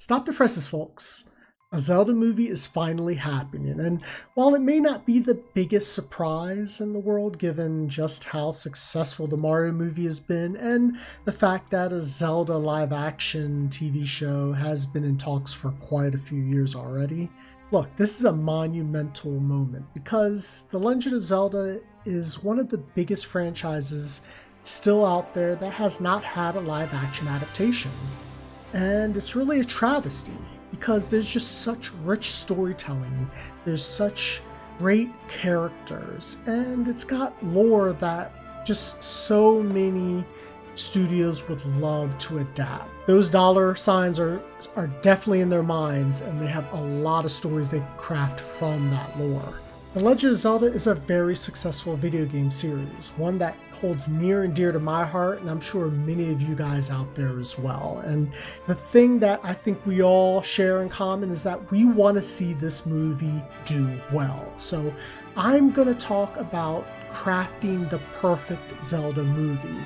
Stop the presses, folks. A Zelda movie is finally happening, and while it may not be the biggest surprise in the world given just how successful the Mario movie has been and the fact that a Zelda live-action TV show has been in talks for quite a few years already, look, this is a monumental moment because The Legend of Zelda is one of the biggest franchises still out there that has not had a live-action adaptation. And it's really a travesty because there's just such rich storytelling, there's such great characters, and it's got lore that just so many studios would love to adapt. Those dollar signs are definitely in their minds, and they have a lot of stories they craft from that lore. The Legend of Zelda is a very successful video game series, one that holds near and dear to my heart, and I'm sure many of you guys out there as well. And the thing that I think we all share in common is that we want to see this movie do well. So I'm going to talk about crafting the perfect Zelda movie.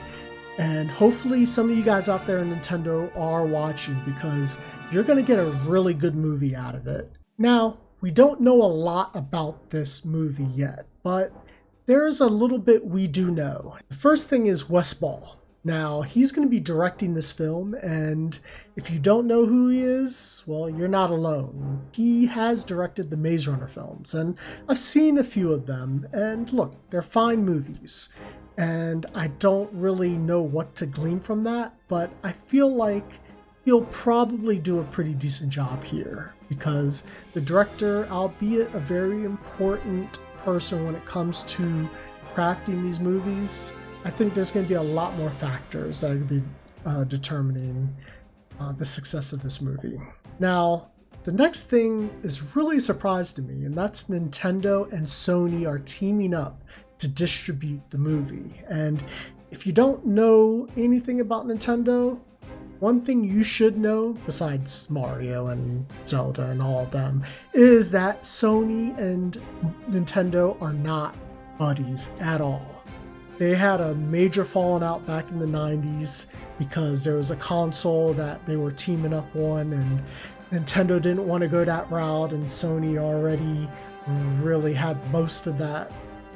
And hopefully some of you guys out there in Nintendo are watching because you're going to get a really good movie out of it. Now, we don't know a lot about this movie yet, but there's a little bit we do know. The first thing is Wes Ball. Now, he's going to be directing this film, and if you don't know who he is, well, you're not alone. He has directed the Maze Runner films, and I've seen a few of them, and look, they're fine movies. And I don't really know what to glean from that, but I feel like he'll probably do a pretty decent job here because the director, albeit a very important person when it comes to crafting these movies, I think there's going to be a lot more factors that are going to be determining the success of this movie. Now, the next thing is really a surprise to me, and that's Nintendo and Sony are teaming up to distribute the movie. And if you don't know anything about Nintendo, one thing you should know, besides Mario and Zelda and all of them, is that Sony and Nintendo are not buddies at all. They had a major falling out back in the 90s because there was a console that they were teaming up on, and Nintendo didn't want to go that route, and Sony already really had most of that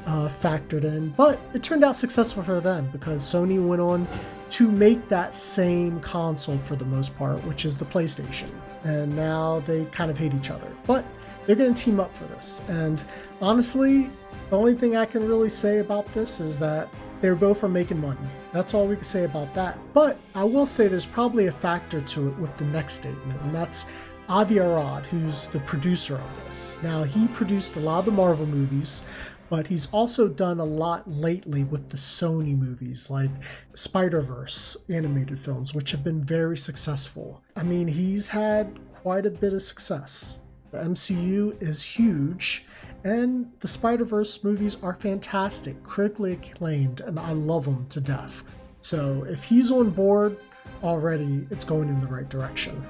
factored in, but it turned out successful for them because Sony went on to make that same console for the most part, which is the PlayStation. And now they kind of hate each other, but they're going to team up for this. And honestly, the only thing I can really say about this is that they both are making money. That's all we can say about that. But I will say there's probably a factor to it with the next statement, and that's Avi Arad, who's the producer of this. Now, he produced a lot of the Marvel movies, but he's also done a lot lately with the Sony movies, like Spider-Verse animated films, which have been very successful. I mean, he's had quite a bit of success. The MCU is huge, and the Spider-Verse movies are fantastic, critically acclaimed, and I love them to death. So if he's on board already, it's going in the right direction.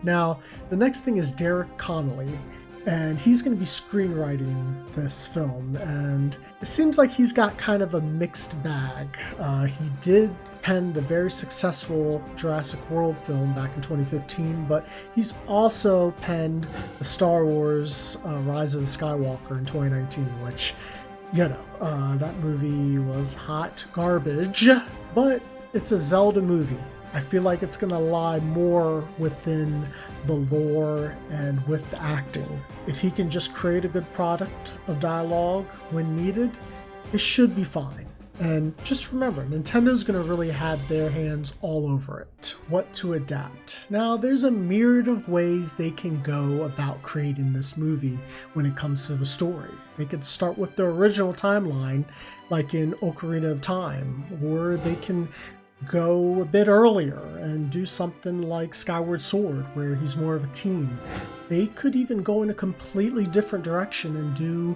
Now, the next thing is Derek Connolly, and he's going to be screenwriting this film, and it seems like he's got kind of a mixed bag. He did pen the very successful Jurassic World film back in 2015, but he's also penned the Star Wars Rise of the Skywalker in 2019, which, you know, that movie was hot garbage, but it's a Zelda movie. I feel like it's going to lie more within the lore and with the acting. If he can just create a good product of dialogue when needed, it should be fine. And just remember, Nintendo's going to really have their hands all over it. What to adapt. Now, there's a myriad of ways they can go about creating this movie when it comes to the story. They could start with the original timeline, like in Ocarina of Time, or they can go a bit earlier and do something like Skyward Sword, where he's more of a teen. They could even go in a completely different direction and do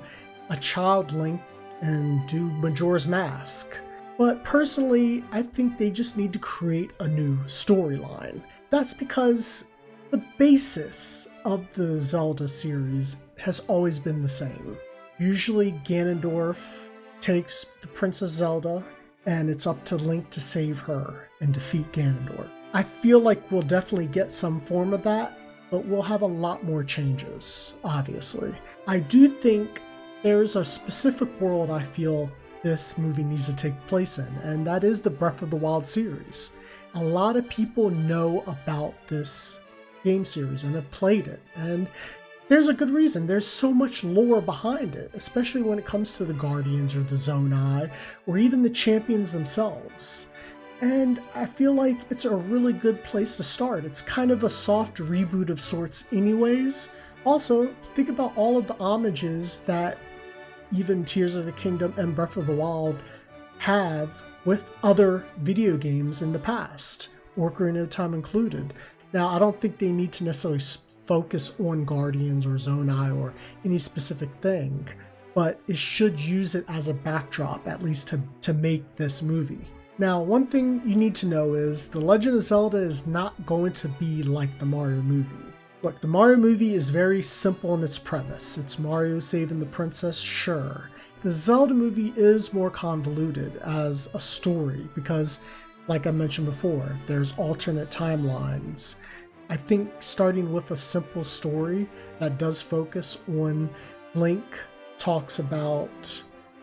a child Link and do Majora's Mask. But personally, I think they just need to create a new storyline. That's because the basis of the Zelda series has always been the same. Usually Ganondorf takes the Princess Zelda, and it's up to Link to save her and defeat Ganondorf. I feel like we'll definitely get some form of that, but we'll have a lot more changes, obviously. I do think there's a specific world I feel this movie needs to take place in, and that is the Breath of the Wild series. A lot of people know about this game series and have played it, and there's a good reason. There's so much lore behind it, especially when it comes to the Guardians or the Zonai, or even the champions themselves. And I feel like it's a really good place to start. It's kind of a soft reboot of sorts anyways. Also, think about all of the homages that even Tears of the Kingdom and Breath of the Wild have with other video games in the past, Ocarina of Time included. Now, I don't think they need to necessarily focus on Guardians or Zonai or any specific thing, but it should use it as a backdrop, at least to make this movie. Now, one thing you need to know is The Legend of Zelda is not going to be like the Mario movie. Look, the Mario movie is very simple in its premise. It's Mario saving the princess, sure. The Zelda movie is more convoluted as a story because, like I mentioned before, there's alternate timelines. I think starting with a simple story that does focus on Link, talks about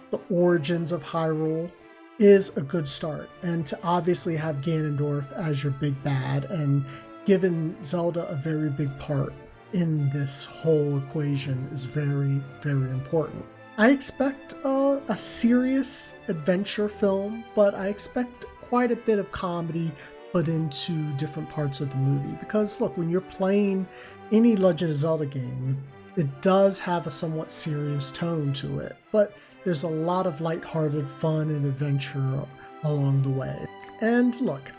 the origins of Hyrule, is a good start. And to obviously have Ganondorf as your big bad and given Zelda a very big part in this whole equation is very, very important. I expect a serious adventure film, but I expect quite a bit of comedy put into different parts of the movie. Because look, when you're playing any Legend of Zelda game, it does have a somewhat serious tone to it, but there's a lot of lighthearted fun and adventure along the way. And look,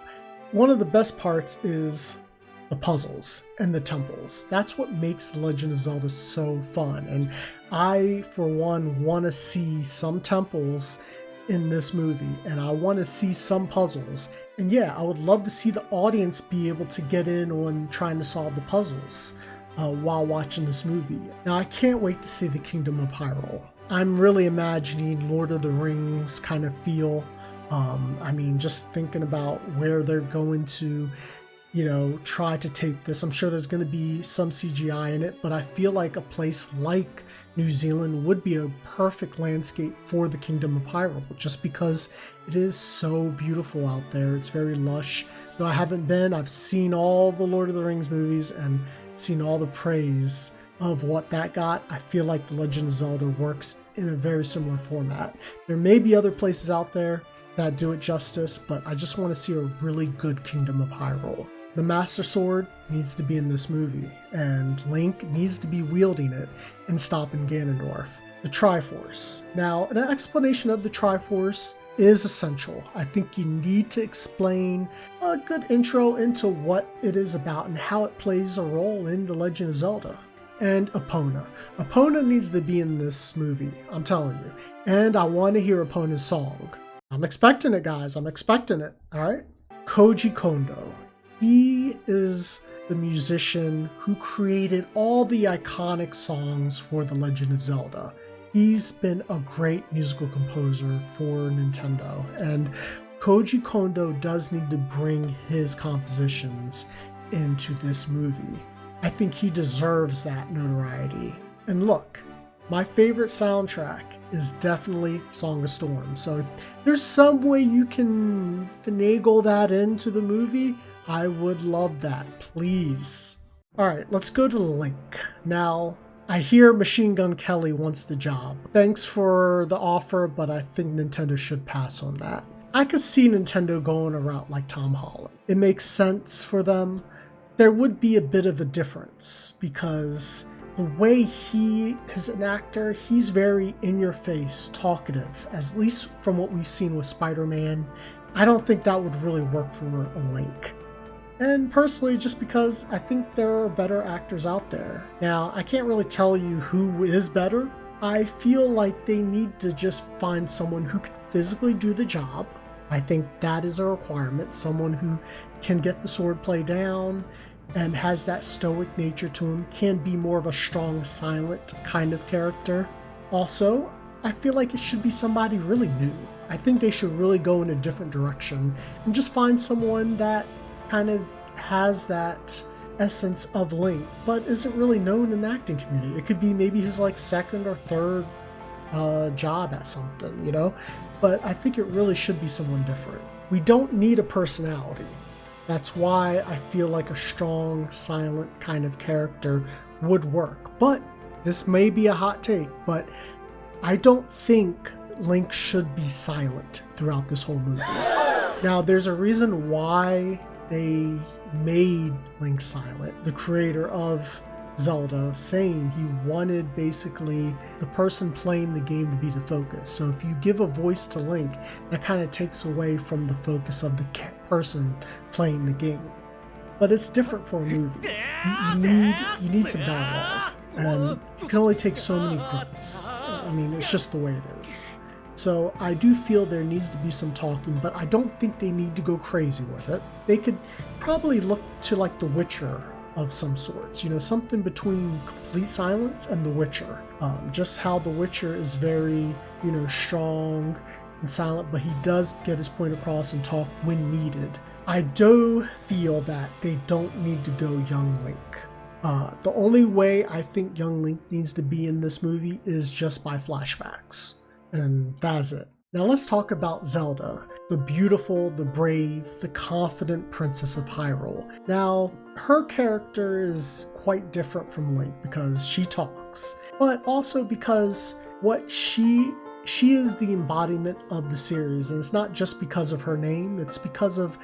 one of the best parts is the puzzles and the temples. That's what makes Legend of Zelda so fun. And I, for one, want to see some temples in this movie, and I want to see some puzzles. And yeah, I would love to see the audience be able to get in on trying to solve the puzzles while watching this movie. Now, I can't wait to see the Kingdom of Hyrule. I'm really imagining Lord of the Rings kind of feel. I mean, just thinking about where they're going to, try to take this. I'm sure there's going to be some CGI in it, but I feel like a place like New Zealand would be a perfect landscape for the Kingdom of Hyrule, just because it is so beautiful out there. It's very lush. Though I haven't been, I've seen all the Lord of the Rings movies and seen all the praise of what that got. I feel like The Legend of Zelda works in a very similar format. There may be other places out there that do it justice, but I just want to see a really good Kingdom of Hyrule. The Master Sword needs to be in this movie, and Link needs to be wielding it and stopping Ganondorf. The Triforce. Now, an explanation of the Triforce is essential. I think you need to explain a good intro into what it is about and how it plays a role in The Legend of Zelda. And Epona. Epona needs to be in this movie, I'm telling you. And I want to hear Epona's song. I'm expecting it, guys. I'm expecting it, all right? Koji Kondo. He is the musician who created all the iconic songs for The Legend of Zelda. He's been a great musical composer for Nintendo, and Koji Kondo does need to bring his compositions into this movie. I think he deserves that notoriety. And look, my favorite soundtrack is definitely Song of Storm. So if there's some way you can finagle that into the movie, I would love that, please. All right, let's go to Link. Now, I hear Machine Gun Kelly wants the job. Thanks for the offer, but I think Nintendo should pass on that. I could see Nintendo going a route like Tom Holland. It makes sense for them. There would be a bit of a difference because the way he is an actor, he's very in-your-face, talkative, at least from what we've seen with Spider-Man. I don't think that would really work for a Link. And personally, just because I think there are better actors out there. Now, I can't really tell you who is better. I feel like they need to just find someone who can physically do the job. I think that is a requirement. Someone who can get the swordplay down and has that stoic nature to him, can be more of a strong, silent kind of character. Also, I feel like it should be somebody really new. I think they should really go in a different direction and just find someone that kind of has that essence of Link, but isn't really known in the acting community. It could be maybe his like second or third job at something, you know? But I think it really should be someone different. We don't need a personality. That's why I feel like a strong, silent kind of character would work. But this may be a hot take, but I don't think Link should be silent throughout this whole movie. Now, there's a reason why they made Link silent. The creator of Zelda saying he wanted basically the person playing the game to be the focus. So if you give a voice to Link, that kind of takes away from the focus of the person playing the game. But it's different for a movie. You need some dialogue, and you can only take so many grunts. I mean, it's just the way it is. So I do feel there needs to be some talking, but I don't think they need to go crazy with it. They could probably look to like The Witcher of some sorts, you know, something between complete silence and The Witcher. Just how The Witcher is very, you know, strong and silent, but he does get his point across and talk when needed. I do feel that they don't need to go young Link. The only way I think young Link needs to be in this movie is just by flashbacks. And that's it. Now let's talk about Zelda, the beautiful, the brave, the confident princess of Hyrule. Now, her character is quite different from Link because she talks, but also because what she is the embodiment of the series, and it's not just because of her name, it's because of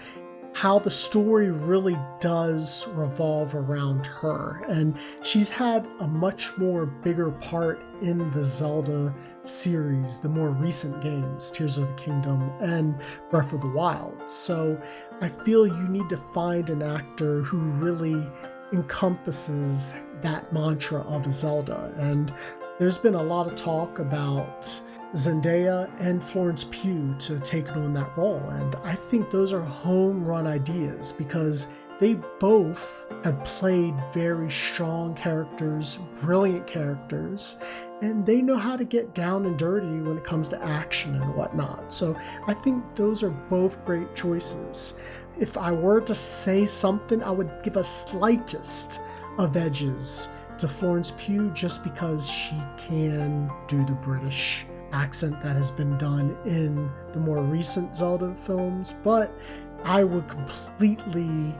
how the story really does revolve around her. And she's had a much more bigger part in the Zelda series, the more recent games, Tears of the Kingdom and Breath of the Wild. So I feel you need to find an actor who really encompasses that mantra of Zelda. And there's been a lot of talk about Zendaya and Florence Pugh to take on that role, and I think those are home run ideas because they both have played very strong characters, brilliant characters, and they know how to get down and dirty when it comes to action and whatnot. So I think those are both great choices. If I were to say something, I would give a slightest of edges to Florence Pugh just because she can do the British accent that has been done in the more recent Zelda films, but I would completely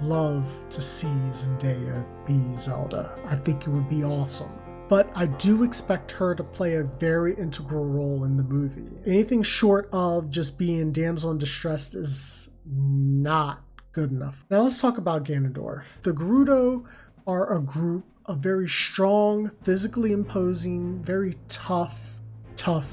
love to see Zendaya be Zelda. I think it would be awesome. But I do expect her to play a very integral role in the movie. Anything short of just being damsel in distress is not good enough. Now let's talk about Ganondorf. The Gerudo are a group of very strong, physically imposing, very tough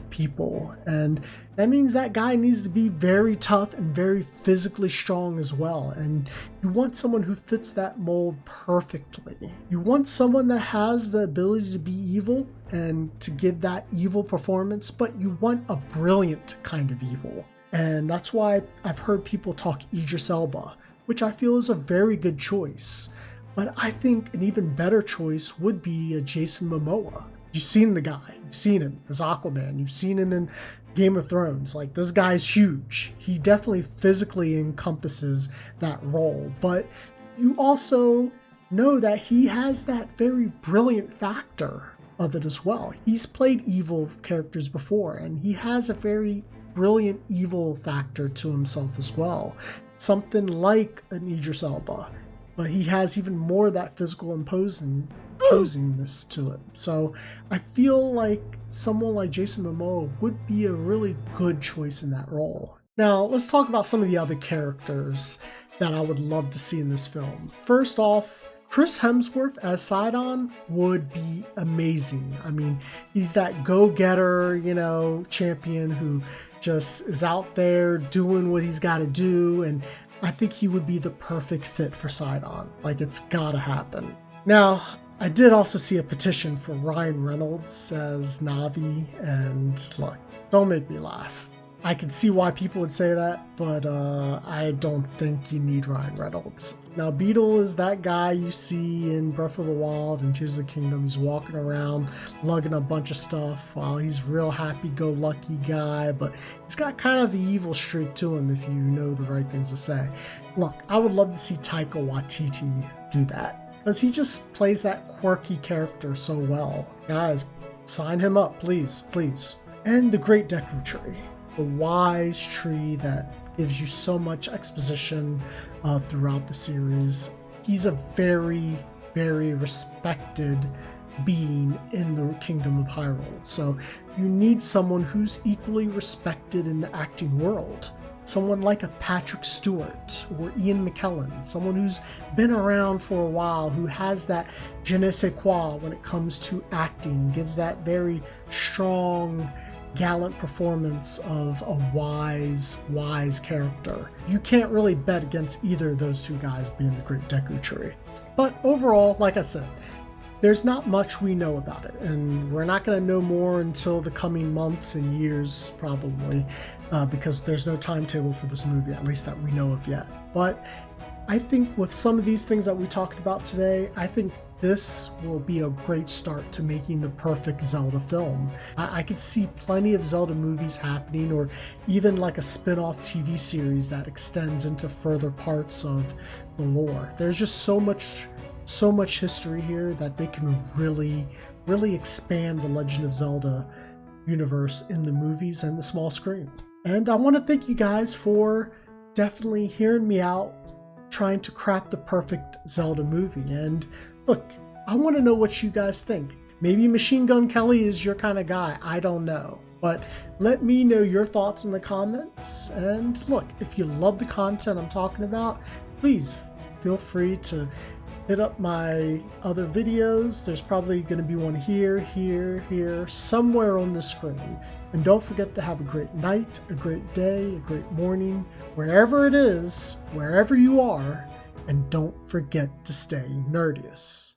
people, and that means that guy needs to be very tough and very physically strong as well. And you want someone who fits that mold perfectly. You want someone that has the ability to be evil and to give that evil performance, but you want a brilliant kind of evil. And that's why I've heard people talk Idris Elba, which I feel is a very good choice. But I think an even better choice would be a Jason Momoa. You've seen the guy, you've seen him as Aquaman, you've seen him in Game of Thrones. Like, this guy's huge. He definitely physically encompasses that role, but you also know that he has that very brilliant factor of it as well. He's played evil characters before, and he has a very brilliant evil factor to himself as well. Something like an Idris Elba, but he has even more of that physical imposingness to it. So I feel like someone like Jason Momoa would be a really good choice in that role. Now let's talk about some of the other characters that I would love to see in this film. First off, Chris Hemsworth as Sidon would be amazing. I mean, he's that go-getter, you know, champion who just is out there doing what he's got to do, and I think he would be the perfect fit for Sidon. Like, it's gotta happen. Now, I did also see a petition for Ryan Reynolds as Navi, and look, don't make me laugh. I can see why people would say that, but I don't think you need Ryan Reynolds. Now, Beetle is that guy you see in Breath of the Wild and Tears of the Kingdom. He's walking around lugging a bunch of stuff while he's a real happy-go-lucky guy, but he's got kind of the evil streak to him if you know the right things to say. Look, I would love to see Taika Waititi do that, because he just plays that quirky character so well. Guys, sign him up, please, please. And the Great Deku Tree. The wise tree that gives you so much exposition throughout the series. He's a very, very respected being in the Kingdom of Hyrule. So you need someone who's equally respected in the acting world. Someone like a Patrick Stewart or Ian McKellen, someone who's been around for a while, who has that je ne sais quoi when it comes to acting, gives that very strong, gallant performance of a wise character. You can't really bet against either of those two guys being the Great Deku Tree. But overall, like I said, there's not much we know about it, and we're not going to know more until the coming months and years, probably, because there's no timetable for this movie, at least that we know of yet. But I think with some of these things that we talked about today, I think this will be a great start to making the perfect Zelda film. I could see plenty of Zelda movies happening, or even like a spin-off TV series that extends into further parts of the lore. There's just so much history here that they can really expand the Legend of Zelda universe in the movies and the small screen. And I want to thank you guys for definitely hearing me out, trying to craft the perfect Zelda movie. And look, I want to know what you guys think. Maybe Machine Gun Kelly is your kind of guy, I don't know. But let me know your thoughts in the comments. And look, if you love the content I'm talking about, please feel free to hit up my other videos. There's probably going to be one here, somewhere on the screen. And don't forget to have a great night, a great day, a great morning, wherever it is, wherever you are. And don't forget to stay nerdious.